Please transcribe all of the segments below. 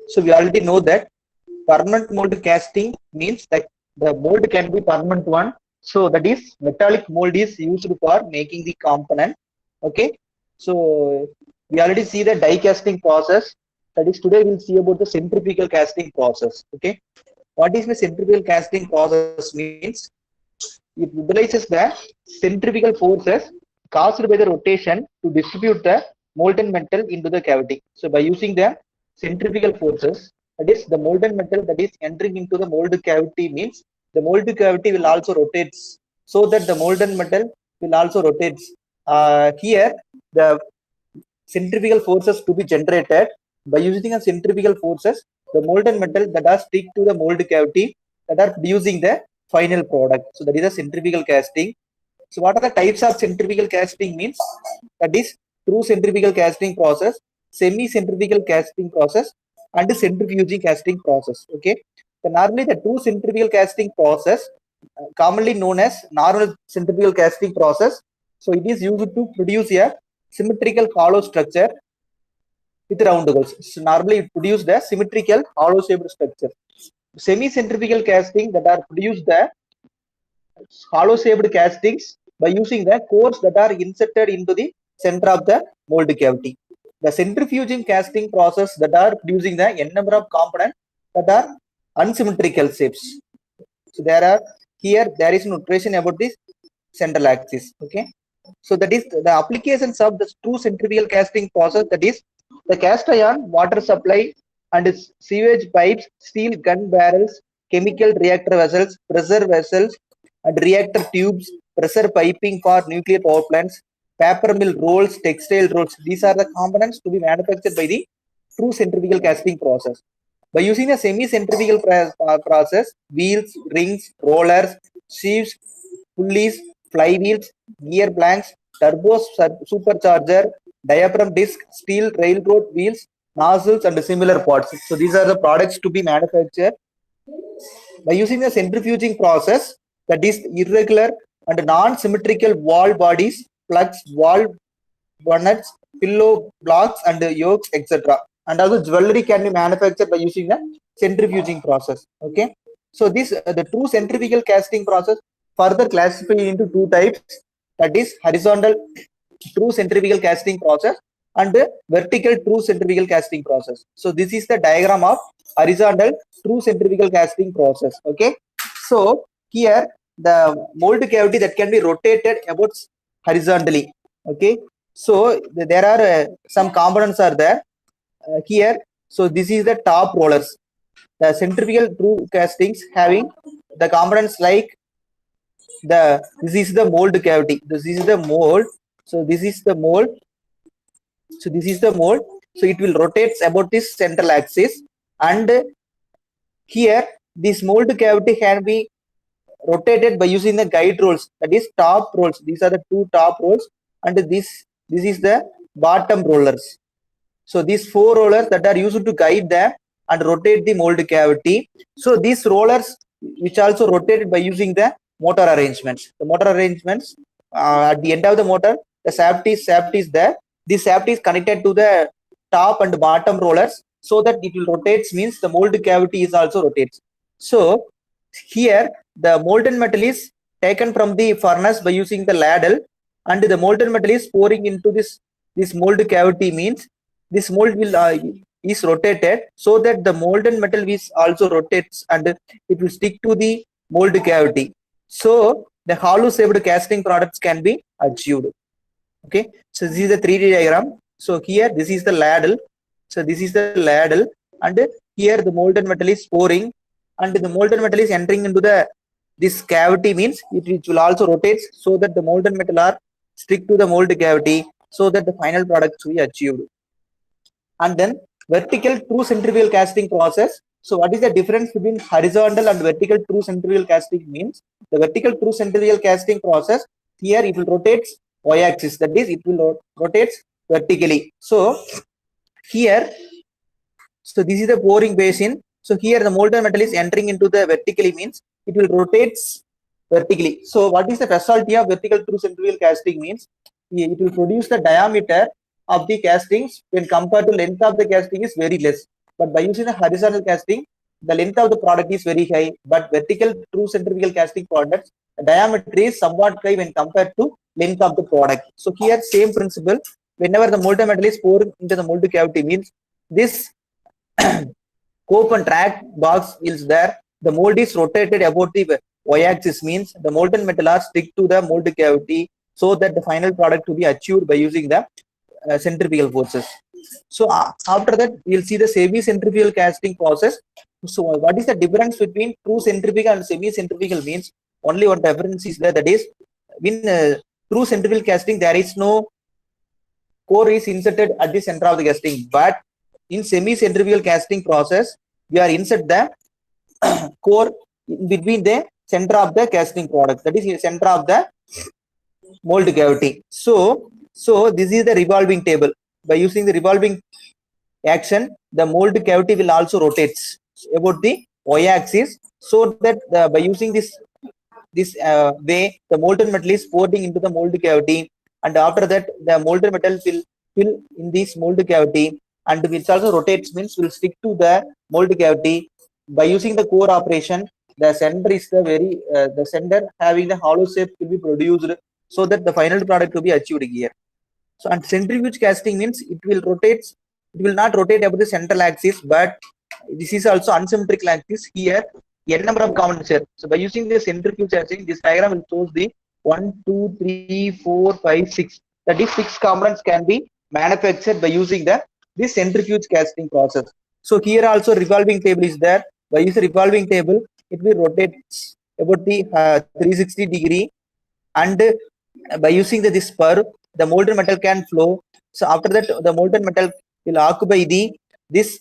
So we already know that permanent mold casting means that the mold can be permanent one. So that is metallic mold is used for making the component. Okay. So we already see the die casting process. That is today we'll see about the centrifugal casting process. Okay. What is the centrifugal casting process means? It utilizes the centrifugal forces caused by the rotation to distribute the molten metal into the cavity. So by using the centrifugal forces, that is the molten metal that is entering into the mold cavity means the mold cavity will also rotate so that the molten metal will also rotate. Here, the centrifugal forces to be generated by using a centrifugal forces, the molten metal that are stick to the mold cavity that are producing the final product. So that is a centrifugal casting. So what are the types of centrifugal casting means? That is true centrifugal casting process, semi-centrifugal casting process, and centrifuging casting process. Okay. So normally the true centrifugal casting process, commonly known as normal centrifugal casting process. So it is used to produce a symmetrical hollow structure with round holes. So normally it produces the symmetrical hollow shaped structure. Semi-centrifugal casting that are produced the hollow shaped castings by using the cores that are inserted into the center of the mold cavity. The centrifuging casting process that are producing the n number of components that are unsymmetrical shapes. So there is notation about this central axis. Okay. So that is the applications of the true centrifugal casting process, that is the cast iron, water supply and sewage pipes, steel gun barrels, chemical reactor vessels, pressure vessels and reactor tubes, pressure piping for nuclear power plants, paper mill rolls, textile rolls. These are the components to be manufactured by the true centrifugal casting process. By using the semi-centrifugal process, wheels, rings, rollers, sheaves, pulleys, flywheels, gear blanks, turbo supercharger, diaphragm disc, steel railroad wheels, nozzles, and similar parts. So these are the products to be manufactured by using the centrifuging process, that is irregular and non-symmetrical wall bodies, plugs, wall bonnets, pillow blocks, and yokes, etc. And also jewelry can be manufactured by using the centrifuging process. Okay. So this the true centrifugal casting process further classified into two types, that is horizontal true centrifugal casting process and vertical true centrifugal casting process. So this is the diagram of horizontal true centrifugal casting process. Okay. So here the mold cavity that can be rotated about horizontally. Okay. So there are some components are there here. So this is the top rollers. The centrifugal true castings having the components like this is the mold cavity. This is the mold. So this is the mold. So this is the mold. So it will rotate about this central axis, and here this mold cavity can be rotated by using the guide rolls, that is top rolls. These are the two top rolls, and this is the bottom rollers. So these four rollers that are used to guide them and rotate the mold cavity. So these rollers which also rotated by using the motor arrangements. The motor arrangements at the end of the motor, the shaft is there. This shaft is connected to the top and bottom rollers so that it will rotates means the mold cavity is also rotates. So here the molten metal is taken from the furnace by using the ladle, and the molten metal is pouring into this mold cavity means this mold will is rotated so that the molten metal is also rotates and it will stick to the mold cavity. So the hollow shaped casting products can be achieved. Okay. So this is the 3D diagram. So here this is the ladle. So this is the ladle, and here the molten metal is pouring, and the molten metal is entering into this cavity means it will also rotate so that the molten metal are stick to the mold cavity so that the final products will be achieved. And then vertical true centrifugal casting process. So what is the difference between horizontal and vertical true centrifugal casting means? The vertical true centrifugal casting process, here it will rotates y-axis, that is it will rotates vertically. So here, so this is the pouring basin. So here the molten metal is entering into the vertically means it will rotates vertically. So what is the specialty of vertical true centrifugal casting means? it will produce the diameter of the castings when compared to length of the casting is very less. But by using the horizontal casting, the length of the product is very high. But vertical true centrifugal casting products, the diameter is somewhat high when compared to length of the product. So here same principle. Whenever the molten metal is poured into the molded cavity, means this cope and track box is there. The mold is rotated about the y-axis, means the molten metal are stick to the mold cavity so that the final product to be achieved by using the centrifugal forces. So after that, we'll see the semi-centrifugal casting process. So what is the difference between true centrifugal and semi-centrifugal means? Only one difference is there, that is, in true centrifugal casting, there is no core is inserted at the center of the casting, but in semi-centrifugal casting process, we are insert the core between the center of the casting product, that is the center of the mold cavity. So this is the revolving table. By using the revolving action, the mold cavity will also rotates about the y-axis, so that by using this way, the molten metal is poured into the mold cavity, and after that, the molten metal will fill in this mold cavity, and which also rotates, means will stick to the mold cavity. By using the core operation, the center is the center having the hollow shape will be produced, so that the final product to be achieved here. So, and centrifuge casting means it will not rotate about the central axis, but this is also unsymmetrical axis. Here n number of components here. So by using the centrifuge casting, this diagram will show the 1, 2, 3, 4, 5, 6. That is 6 components can be manufactured by using this centrifuge casting process. So here also revolving table is there. By using revolving table, it will rotate about the 360-degree, and by using this spur, the molten metal can flow. So after that, the molten metal will occupy this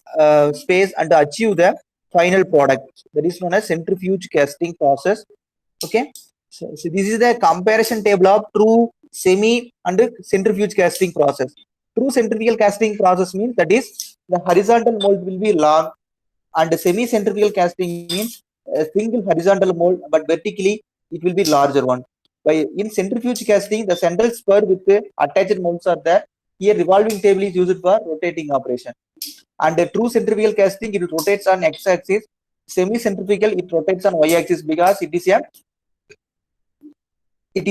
space and achieve the final product. That is known as centrifuge casting process. Okay, so this is the comparison table of true, semi, and centrifuge casting process. True centrifugal casting process means, that is, the horizontal mold will be long, and semi-centrifugal casting means a single horizontal mold, but vertically it will be larger one. By in centrifuge casting, the central spur with the attached molds are there. Here revolving table is used for rotating operation. And the true centrifugal casting, it rotates on x-axis. Semi-centrifugal, it rotates on y-axis, because it is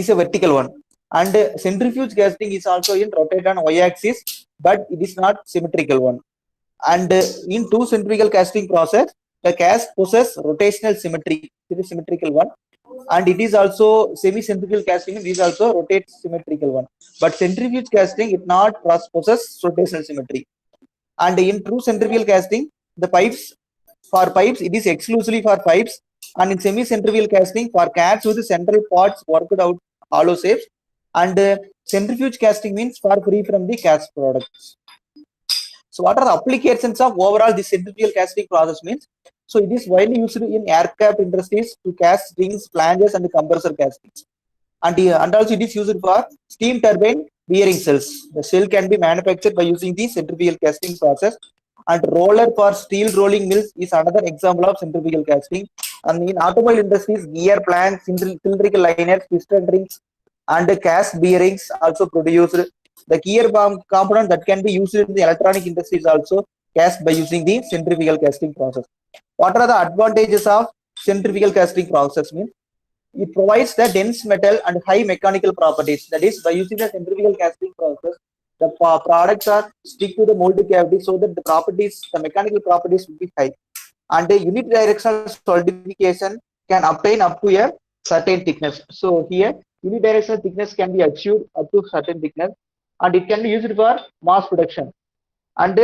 a vertical one. And centrifuge casting is also in rotate on y-axis, but it is not symmetrical one. And in true centrifugal casting process, the cast possesses rotational symmetry. It is symmetrical one, and it is also semi-centrifugal casting. It is also rotate symmetrical one. But centrifuge casting, it not possess rotational symmetry. And in true centrifugal casting, the pipes it is exclusively for pipes, and in semi-centrifugal casting for cats with the central parts worked out hollow shapes, and centrifuge casting means for free from the cast products. So what are the applications of overall this centrifugal casting process means? So it is widely used in aircraft industries to cast rings, flanges, and compressor castings. And also it is used for steam turbine bearing cells. The cell can be manufactured by using the centrifugal casting process. And roller for steel rolling mills is another example of centrifugal casting. And in automobile industries, gear planks, cylindrical liners, piston rings, and cast bearings also produced. The gear component that can be used in the electronic industries also cast by using the centrifugal casting process. What are the advantages of centrifugal casting process means? It provides the dense metal and high mechanical properties. That is, by using the centrifugal casting process, the products are stick to the mold cavity, so that the mechanical properties will be high. And the unidirectional solidification can obtain up to a certain thickness. So here, unidirectional thickness can be achieved up to certain thickness, and it can be used for mass production. And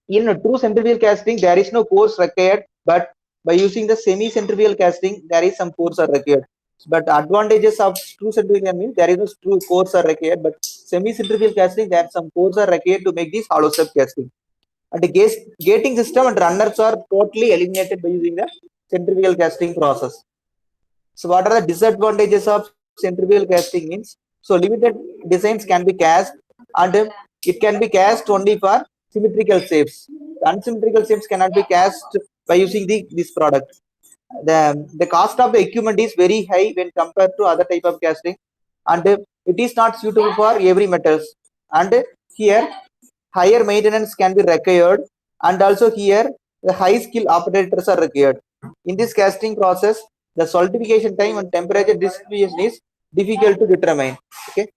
in a true centrifugal casting, there is no course required, but by using the semi-centrifugal casting, there is some course are required. But advantages of true centrifugal means there is no true course are required, but semi-centrifugal casting, there are some course are required to make this hollow step casting. And the gating system and runners are totally eliminated by using the centrifugal casting process. So what are the disadvantages of centrifugal casting means? So limited designs can be cast, and it can be cast only for symmetrical shapes. Unsymmetrical shapes cannot be cast by using this product. The cost of the equipment is very high when compared to other type of casting, and it is not suitable for every metals, and here higher maintenance can be required, and also here the high skill operators are required. In this casting process, the solidification time and temperature distribution is difficult to determine. Okay,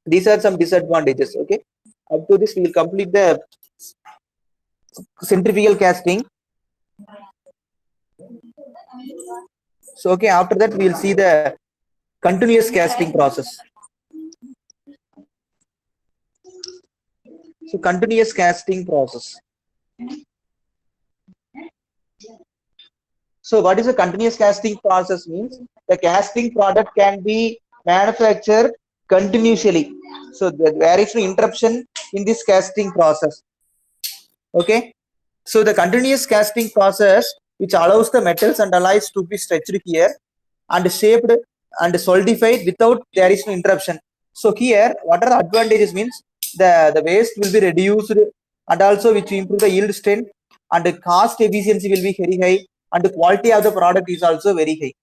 these are some disadvantages. Okay, up to this we will complete the centrifugal casting. So okay, after that we will see the continuous casting process. So continuous casting process. So what is a continuous casting process means? The casting product can be manufactured continuously. So there is no interruption in this casting process. Okay. So the continuous casting process, which allows the metals and alloys to be stretched here and shaped and solidified without there is no interruption. So here, what are the advantages means? The waste will be reduced, and also which improve the yield strength, and the cost efficiency will be very high, and the quality of the product is also very high.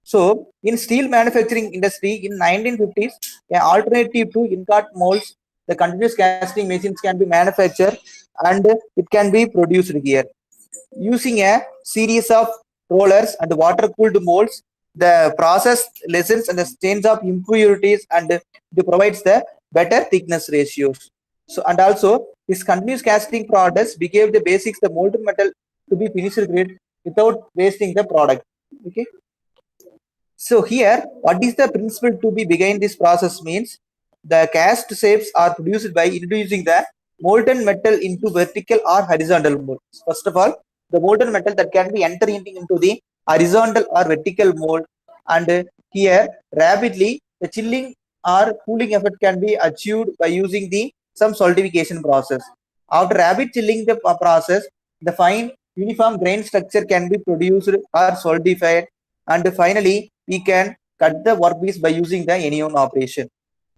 So in steel manufacturing industry in 1950s, an alternative to ingot molds, the continuous casting machines can be manufactured, and it can be produced here using a series of rollers and water cooled molds. The process lessens and the change of impurities, and it provides the better thickness ratios. So and also this continuous casting products became the basics the molten metal to be finished grade without wasting the product. Okay. So here, what is the principle to be behind this process means? The cast shapes are produced by introducing the molten metal into vertical or horizontal mold. First of all, the molten metal that can be entering into the horizontal or vertical mold, and here rapidly the chilling or cooling effect can be achieved by using the some solidification process. After rapid chilling the process, the fine uniform grain structure can be produced or solidified, and finally we can cut the workpiece by using the anion operation.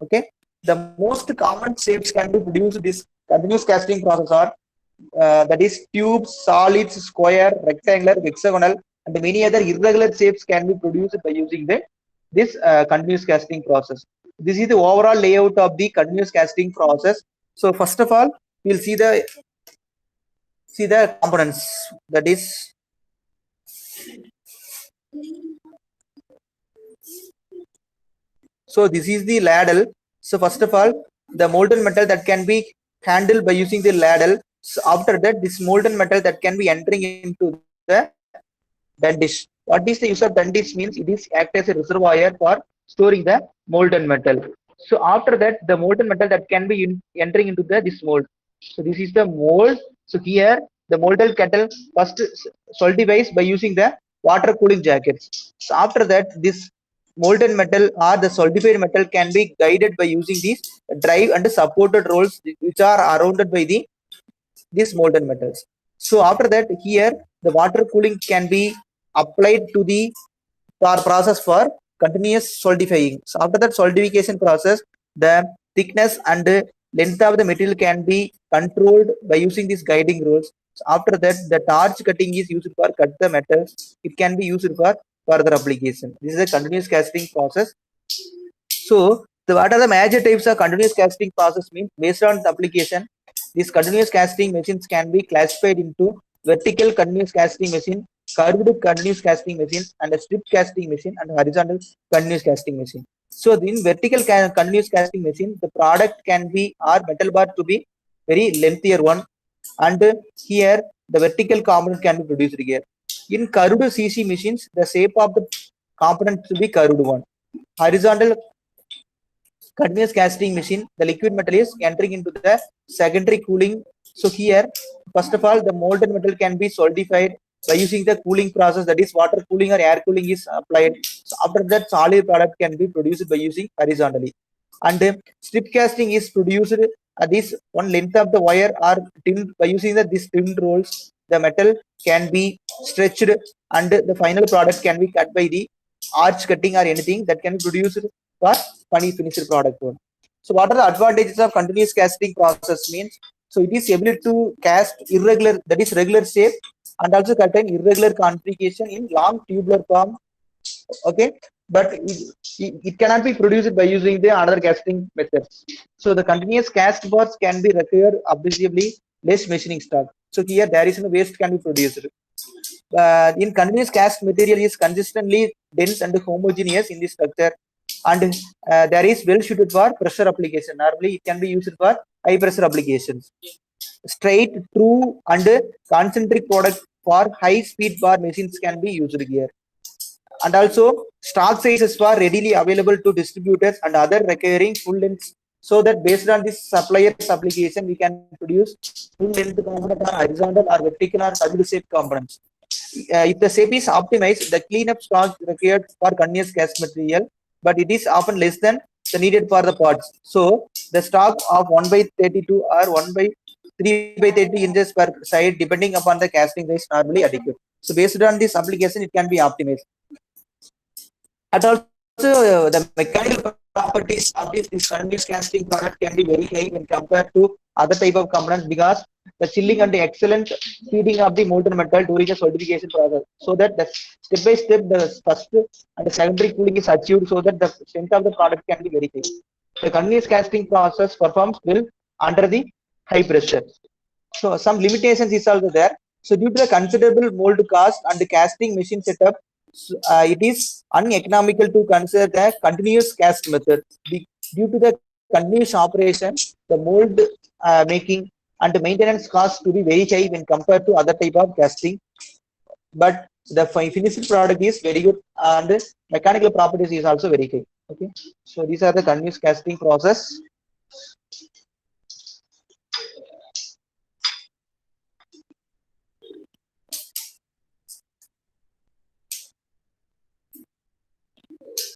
Okay, the most common shapes can be produced this continuous casting process are that is tubes, solids, square, rectangular, hexagonal, and many other irregular shapes can be produced by using the this continuous casting process. This is the overall layout of the continuous casting process. So first of all, we'll see the components, that is so this is the ladle. So first of all, the molten metal that can be handled by using the ladle. So after that, this molten metal that can be entering into the Dundish. What is the use of Dundish means? It is act as a reservoir for storing the molten metal. So after that, the molten metal that can be entering into this mold. So this is the mold. So here the molten kettle first solidifies by using the water cooling jackets. So after that, this molten metal or the solidified metal can be guided by using these drive and supported rolls which are surrounded by these molten metals. So after that, here the water cooling can be applied to the process for continuous solidifying. So after that solidification process, the thickness and length of the material can be controlled by using these guiding rules. So after that, the torch cutting is used for cut the metal. It can be used for further application. This is a continuous casting process. So what are the major types of continuous casting process means? Based on the application, these continuous casting machines can be classified into vertical continuous casting machine, curved continuous casting machine, and a strip casting machine, and horizontal continuous casting machine. So in vertical continuous casting machine, the product can be or metal bar to be very lengthier one, and here the vertical component can be produced here. In curved CC machines, the shape of the component to be curved one. Horizontal continuous casting machine, the liquid metal is entering into the secondary cooling. So here, first of all, the molten metal can be solidified by using the cooling process, that is water cooling or air cooling is applied. So after that, solid product can be produced by using horizontally. And strip casting is produced this one length of the wire or trimmed by using these trimmed rolls. The metal can be stretched, and the final product can be cut by the arch cutting or anything that can be produced for finished product one. So what are the advantages of continuous casting process means? So it is able to cast irregular, that is regular shape, and also cut an irregular configuration in long tubular form. Okay. but it cannot be produced by using the another casting methods. So the continuous cast parts can be required obviously less machining stock. So here there is no waste can be produced. In continuous cast material is consistently dense and homogeneous in the structure, and there is well suited for pressure application. Normally it can be used for high pressure applications. Straight, true, and concentric product for high speed bar machines can be used here. And also stock sizes were readily available to distributors and other requiring full length, so that based on this supplier's application we can produce full length component or horizontal or vertical or curved shape components. If the shape is optimized, the cleanup stock required for continuous cast material, but it is often less than the needed for the parts. So the stock of 1 by 32 or 1 by 3 by 30 inches per side, depending upon the casting size, normally adequate. So based on this application, it can be optimized. And also the mechanical properties of this continuous casting product can be very high when compared to other type of components, because the chilling and the excellent heating of the molten metal during the solidification process, so that the step by step the first and the secondary cooling is achieved, so that the strength of the product can be very high. The continuous casting process performs well under the high pressure. So some limitations is also there. So due to the considerable mold cost and the casting machine setup, it is uneconomical to consider the continuous cast method. Due to the continuous operation, the mold making and the maintenance cost to be very high when compared to other type of casting. But the finished product is very good and mechanical properties is also very high. Okay, so these are the continuous casting process.